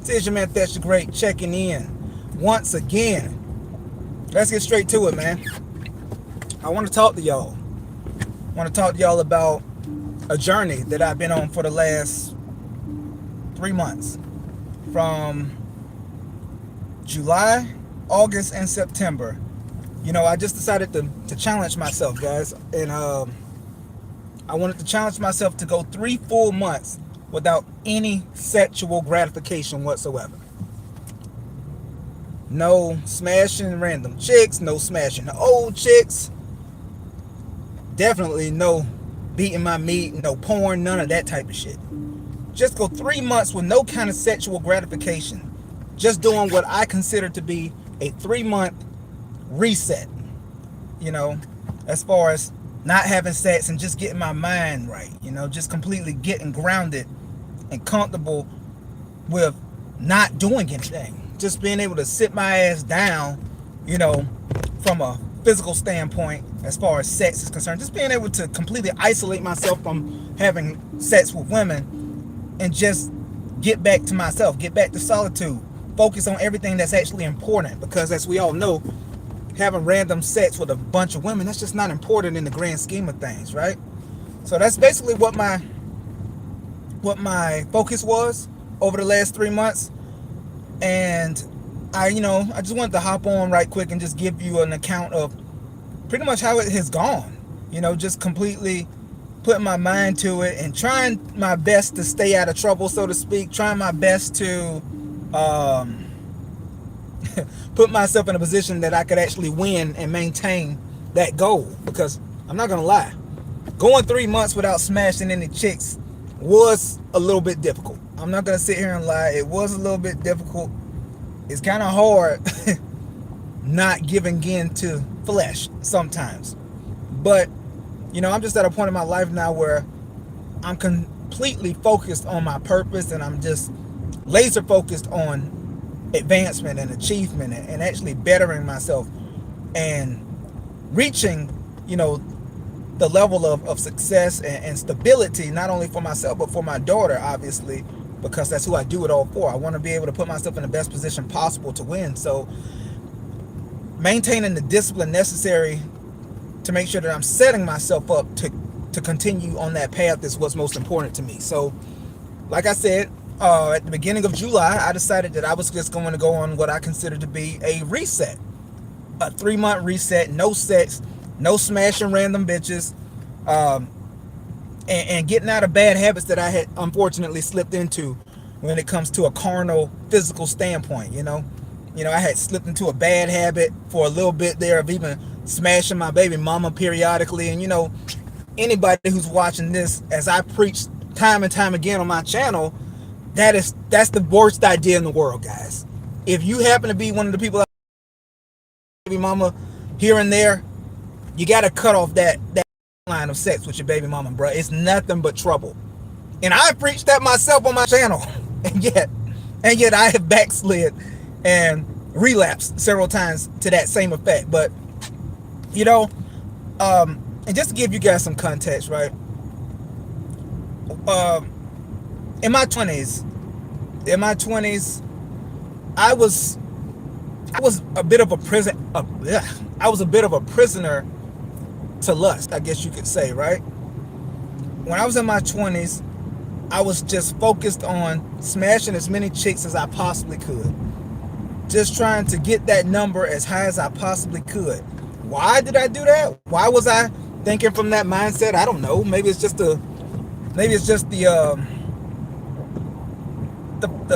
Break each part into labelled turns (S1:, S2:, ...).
S1: This is your man Thatch the Great checking in once again. Let's get straight to it, man. I want to talk to y'all. I want to talk to y'all about a journey that I've been on for the last 3 months. From July, August, and September. I just decided to challenge myself, guys. And I wanted to challenge myself to go 3 full months without any sexual gratification whatsoever. No smashing random chicks, no smashing the old chicks. Definitely no beating my meat, no porn, none of that type of shit. Just go 3 months with no kind of sexual gratification. Just doing what I consider to be a 3-month reset. As far as not having sex and just getting my mind right. Just completely getting grounded and comfortable with not doing anything. Just being able to sit my ass down, from a physical standpoint as far as sex is concerned. Just being able to completely isolate myself from having sex with women and just get back to myself, get back to solitude, focus on everything that's actually important. Because as we all know, having random sex with a bunch of women, that's just not important in the grand scheme of things, right? So that's basically what my focus was over the last 3 months. And I just wanted to hop on right quick and just give you an account of pretty much how it has gone. Just completely putting my mind to it and trying my best to stay out of trouble, so to speak. Trying my best to put myself in a position that I could actually win and maintain that goal. Because I'm not gonna lie, going 3 months without smashing any chicks was a little bit difficult. I'm not gonna sit here and lie. It was a little bit difficult. It's kind of hard not giving in to flesh sometimes. But I'm just at a point in my life now where I'm completely focused on my purpose, and I'm just laser focused on advancement and achievement and actually bettering myself and reaching the level of success and stability, not only for myself but for my daughter, obviously, because that's who I do it all for. I want to be able to put myself in the best position possible to win. So maintaining the discipline necessary to make sure that I'm setting myself up to continue on that path is what's most important to me. So like I said, at the beginning of July, I decided that I was just going to go on what I consider to be a reset. A 3-month reset, no sex, no smashing random bitches, and getting out of bad habits that I had unfortunately slipped into when it comes to a carnal, physical standpoint. I had slipped into a bad habit for a little bit there of even smashing my baby mama periodically. And anybody who's watching this, as I preach time and time again on my channel, that's the worst idea in the world, guys. If you happen to be one of the people that baby mama here and there, you got to cut off that line of sex with your baby mama, bro. It's nothing but trouble. And I preached that myself on my channel, and yet I have backslid and relapsed several times to that same effect. But and just to give you guys some context, right? In my 20s, I was a bit of a prisoner to lust, I guess you could say, right? When I was in my 20s, I was just focused on smashing as many chicks as I possibly could. Just trying to get that number as high as I possibly could. Why did I do that? Why was I thinking from that mindset? I don't know. Maybe it's just the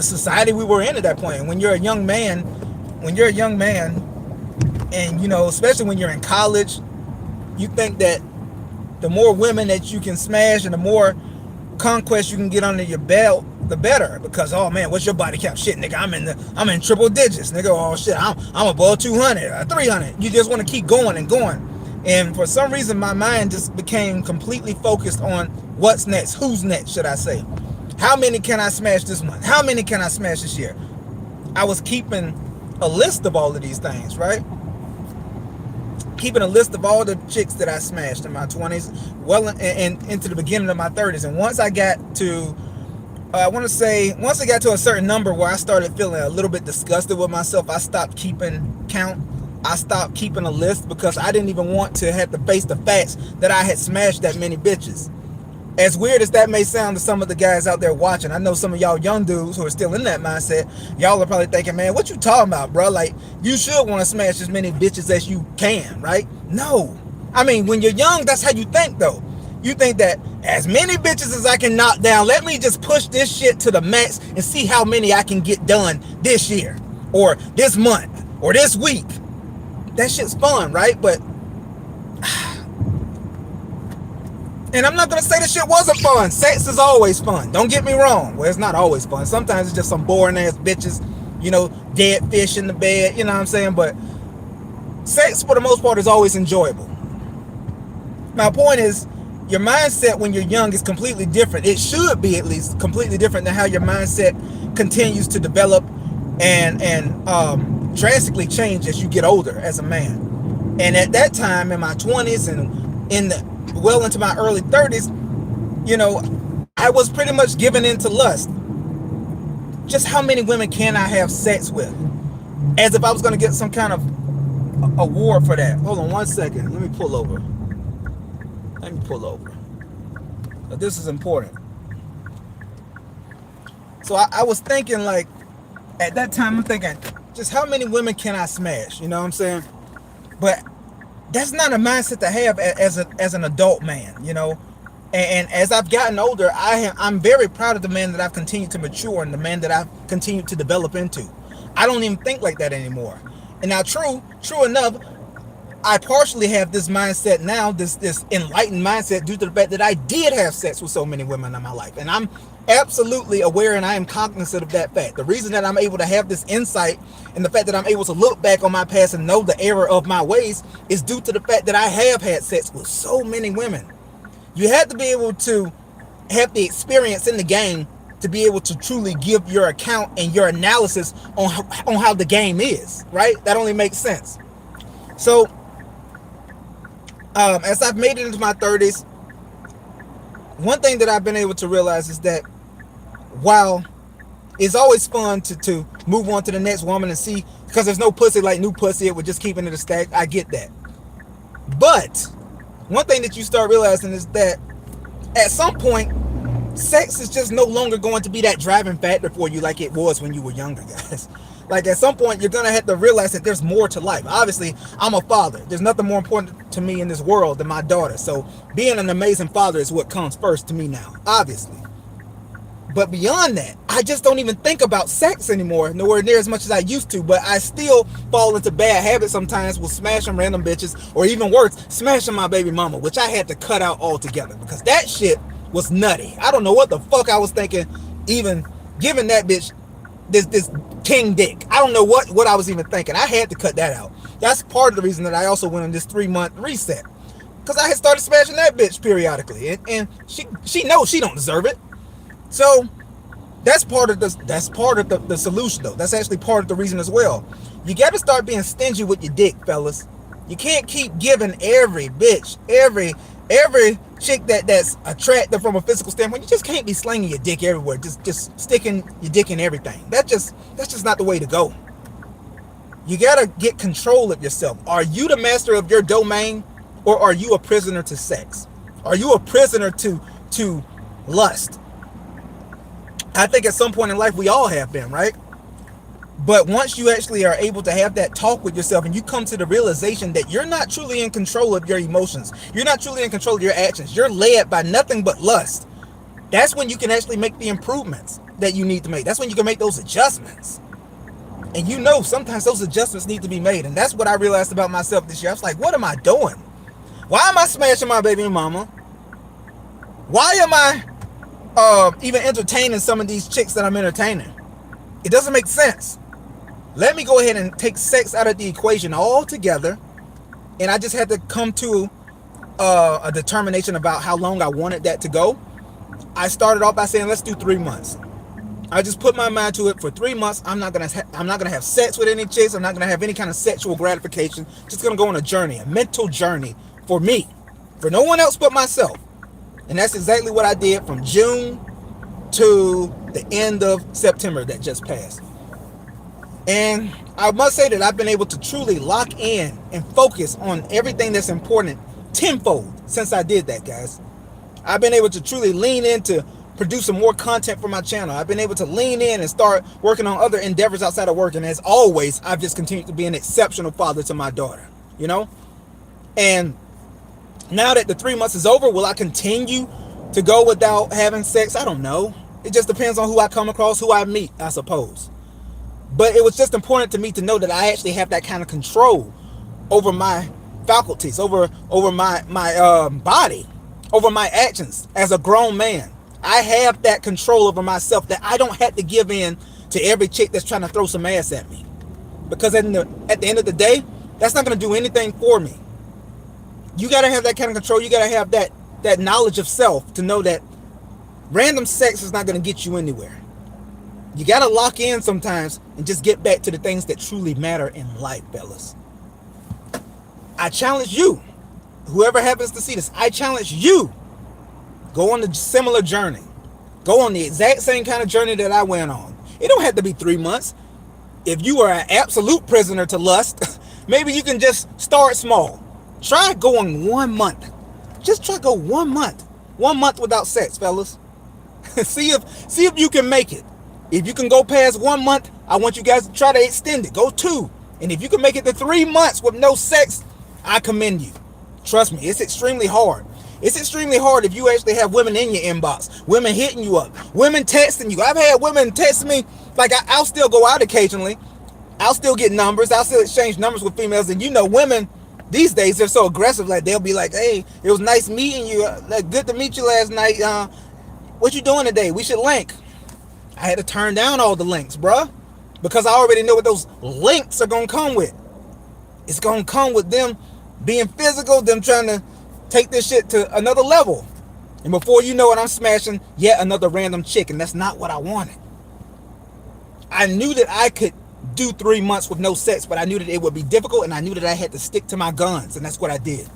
S1: society we were in at that point. When you're a young man, and especially when you're in college, you think that the more women that you can smash and the more conquest you can get under your belt, the better. Because, oh man, what's your body count? Shit, nigga, I'm in triple digits, nigga. Oh shit, I'm above 200 or 300. You just want to keep going and going. And for some reason, my mind just became completely focused on what's next, who's next, should I say. How many can I smash this month? How many can I smash this year? I was keeping a list of all of these things, right? Keeping a list of all the chicks that I smashed in my 20s, well, and into the beginning of my 30s. And once I got to I want to say once I got to a certain number where I started feeling a little bit disgusted with myself, I stopped keeping count. I stopped keeping a list because I didn't even want to have to face the facts that I had smashed that many bitches. As weird as that may sound to some of the guys out there watching, I know some of y'all young dudes who are still in that mindset. Y'all are probably thinking, man, what you talking about, bro? Like, you should want to smash as many bitches as you can, right? No. I mean, when you're young, that's how you think, though. You think that as many bitches as I can knock down, let me just push this shit to the max and see how many I can get done this year or this month or this week. That shit's fun, right? But, and I'm not going to say this shit wasn't fun. Sex is always fun. Don't get me wrong. Well, it's not always fun. Sometimes it's just some boring ass bitches, you know, dead fish in the bed, you know what I'm saying? But sex, for the most part, is always enjoyable. My point is, your mindset when you're young is completely different. It should be at least completely different than how your mindset continues to develop and drastically change as you get older as a man. And at that time, in my 20s and well into my early 30s, you know, I was pretty much given into lust. Just how many women can I have sex with? As if I was going to get some kind of award for that. Hold on one second. Let me pull over. But this is important. So I was thinking, like, at that time, I'm thinking, just how many women can I smash? You know what I'm saying? But that's not a mindset to have as an adult man, you know? And as I've gotten older, I'm very proud of the man that I've continued to mature and the man that I've continued to develop into. I don't even think like that anymore. And now, true enough, I partially have this mindset now, this enlightened mindset, due to the fact that I did have sex with so many women in my life. And I'm absolutely aware and I am cognizant of that fact. The reason that I'm able to have this insight and the fact that I'm able to look back on my past and know the error of my ways is due to the fact that I have had sex with so many women. You have to be able to have the experience in the game to be able to truly give your account and your analysis on how the game is, right? That only makes sense. So, as I've made it into my 30s, one thing that I've been able to realize is that while it's always fun to move on to the next woman and see, because there's no pussy like new pussy, we're just keeping it a stack. I get that. But one thing that you start realizing is that at some point, sex is just no longer going to be that driving factor for you like it was when you were younger, guys. Like, at some point, you're going to have to realize that there's more to life. Obviously, I'm a father. There's nothing more important to me in this world than my daughter. So being an amazing father is what comes first to me now, obviously. But beyond that, I just don't even think about sex anymore, nowhere near as much as I used to. But I still fall into bad habits sometimes with smashing random bitches, or even worse, smashing my baby mama, which I had to cut out altogether because that shit was nutty. I don't know what the fuck I was thinking, even giving that bitch this king dick. I don't know what I was even thinking. I had to cut that out. That's part of the reason that I also went on this 3-month reset, because I had started smashing that bitch periodically, and she knows she don't deserve it. So that's part of the solution, though. That's actually part of the reason as well. You got to start being stingy with your dick, fellas. You can't keep giving every bitch, every chick that's attractive from a physical standpoint. You just can't be slinging your dick everywhere, just sticking your dick in everything. That's just not the way to go. You gotta get control of yourself. Are you the master of your domain, or are you a prisoner to sex? Are you a prisoner to lust? I think at some point in life we all have been, right? But once you actually are able to have that talk with yourself and you come to the realization that you're not truly in control of your emotions, you're not truly in control of your actions, you're led by nothing but lust, that's when you can actually make the improvements that you need to make. That's when you can make those adjustments. And you know, sometimes those adjustments need to be made. And that's what I realized about myself this year. I was like, what am I doing? Why am I smashing my baby mama? Why am I even entertaining some of these chicks that I'm entertaining? It doesn't make sense. Let me go ahead and take sex out of the equation altogether. And I just had to come to a determination about how long I wanted that to go. I started off by saying, let's do 3 months. I just put my mind to it. For 3 months, I'm not gonna have sex with any chicks. I'm not gonna have any kind of sexual gratification. Just gonna go on a journey, a mental journey for me, for no one else but myself. And that's exactly what I did from June to the end of September that just passed. And I must say that I've been able to truly lock in and focus on everything that's important tenfold since I did that, guys. I've been able to truly lean into producing more content for my channel. I've been able to lean in and start working on other endeavors outside of work. And as always, I've just continued to be an exceptional father to my daughter, you know? And now that the 3 months is over, will I continue to go without having sex? I don't know. It just depends on who I come across, who I meet, I suppose. But it was just important to me to know that I actually have that kind of control over my faculties, over my body, over my actions as a grown man. I have that control over myself, that I don't have to give in to every chick that's trying to throw some ass at me. Because at the end of the day, that's not going to do anything for me. You got to have that kind of control. You got to have that knowledge of self to know that random sex is not going to get you anywhere. You got to lock in sometimes and just get back to the things that truly matter in life, fellas. I challenge you, whoever happens to see this, I challenge you, go on a similar journey. Go on the exact same kind of journey that I went on. It don't have to be 3 months. If you are an absolute prisoner to lust, maybe you can just start small. Try going 1 month. Just try go 1 month. 1 month without sex, fellas. see if you can make it. If you can go past 1 month, I want you guys to try to extend it. Go 2. And if you can make it to 3 months with no sex, I commend you. Trust me, it's extremely hard. It's extremely hard if you actually have women in your inbox, women hitting you up, women texting you. I've had women text me, like I'll still go out occasionally. I'll still get numbers. I'll still exchange numbers with females. And you know, women these days, they're so aggressive. Like they'll be like, hey, it was nice meeting you. Like, good to meet you last night. What you doing today? We should link. I had to turn down all the links, bruh, because I already know what those links are going to come with. It's going to come with them being physical, them trying to take this shit to another level. And before you know it, I'm smashing yet another random chick, and that's not what I wanted. I knew that I could do 3 months with no sex, but I knew that it would be difficult, and I knew that I had to stick to my guns, and that's what I did.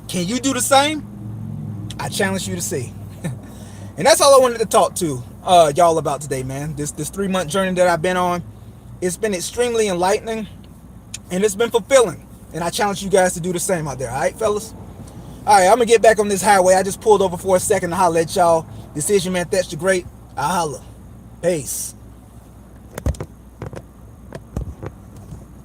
S1: Can you do the same? I challenge you to see. And that's all I wanted to talk to y'all about today, man. This 3 month journey that I've been on, it's been extremely enlightening, and it's been fulfilling. And I challenge you guys to do the same out there. All right, fellas? All right, I'm going to get back on this highway. I just pulled over for a second to holler at y'all. This is your man, Thatch the Great. I'll holla. Peace.